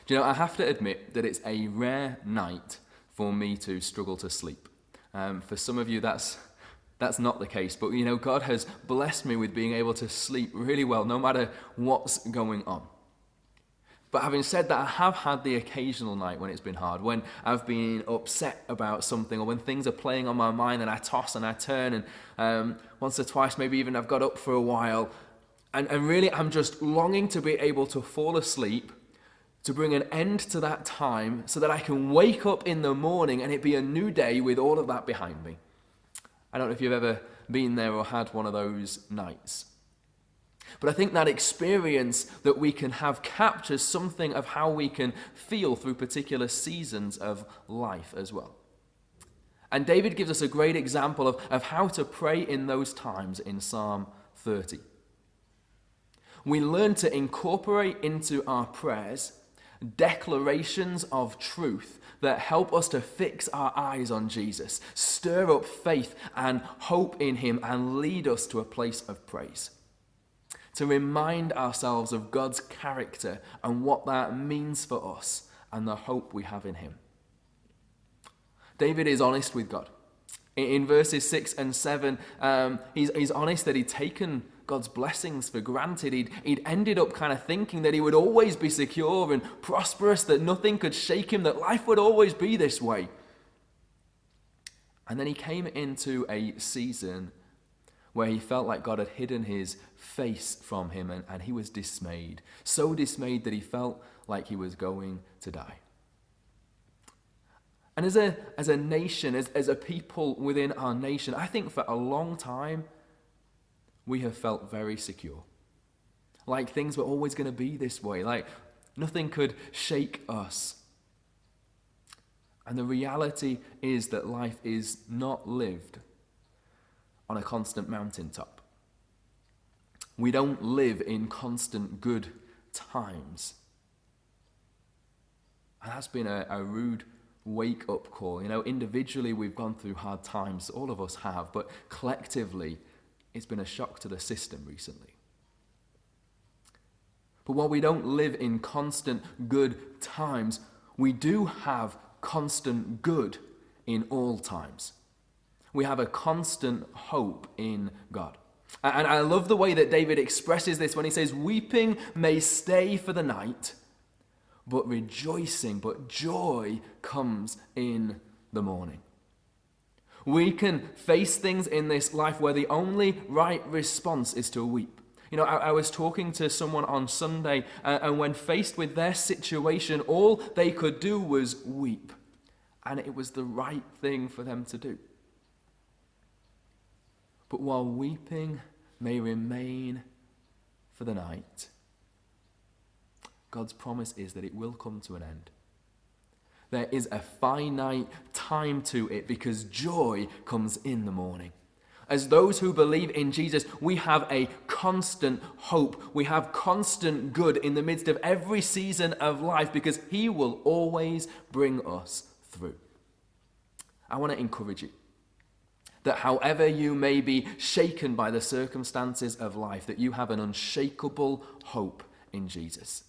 Do you know, I have to admit that it's a rare night for me to struggle to sleep. For some of you, that's not the case. But, you know, God has blessed me with being able to sleep really well, no matter what's going on. But having said that, I have had the occasional night when it's been hard, when I've been upset about something, or when things are playing on my mind and I toss and I turn, and once or twice maybe even I've got up for a while, and really I'm just longing to be able to fall asleep, to bring an end to that time so that I can wake up in the morning and it be a new day with all of that behind me. I don't know if you've ever been there or had one of those nights. But I think that experience that we can have captures something of how we can feel through particular seasons of life as well. And David gives us a great example of how to pray in those times in Psalm 30. We learn to incorporate into our prayers declarations of truth that help us to fix our eyes on Jesus, stir up faith and hope in him, and lead us to a place of praise. To remind ourselves of God's character and what that means for us and the hope we have in him. David is honest with God. In verses 6 and 7, he's honest that he'd taken God's blessings for granted. He'd ended up kind of thinking that he would always be secure and prosperous, that nothing could shake him, that life would always be this way. And then he came into a season where he felt like God had hidden his face from him, and he was dismayed. So dismayed that he felt like he was going to die. And as a nation, as a people within our nation, I think for a long time, we have felt very secure. Like things were always going to be this way. Like nothing could shake us. And the reality is that life is not lived on a constant mountaintop. We don't live in constant good times. And that's been a rude wake-up call. You know, individually we've gone through hard times, all of us have, but collectively it's been a shock to the system recently. But while we don't live in constant good times, we do have constant good in all times. We have a constant hope in God. And I love the way that David expresses this when he says, weeping may stay for the night, but rejoicing, but joy comes in the morning. We can face things in this life where the only right response is to weep. You know, I was talking to someone on Sunday, and when faced with their situation, all they could do was weep. And it was the right thing for them to do. But while weeping may remain for the night, God's promise is that it will come to an end. There is a finite time to it because joy comes in the morning. As those who believe in Jesus, we have a constant hope. We have constant good in the midst of every season of life because he will always bring us through. I want to encourage you that however you may be shaken by the circumstances of life, that you have an unshakable hope in Jesus.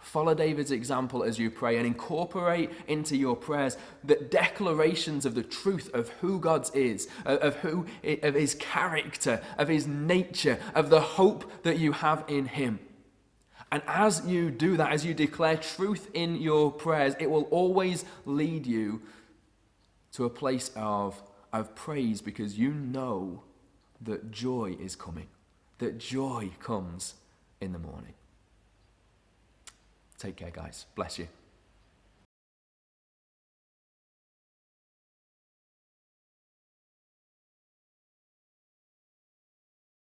Follow David's example as you pray and incorporate into your prayers the declarations of the truth of who God is, of his character, of his nature, of the hope that you have in him. And as you do that, as you declare truth in your prayers, it will always lead you to a place of praise because you know that joy is coming, that joy comes in the morning. Take care, guys. Bless you.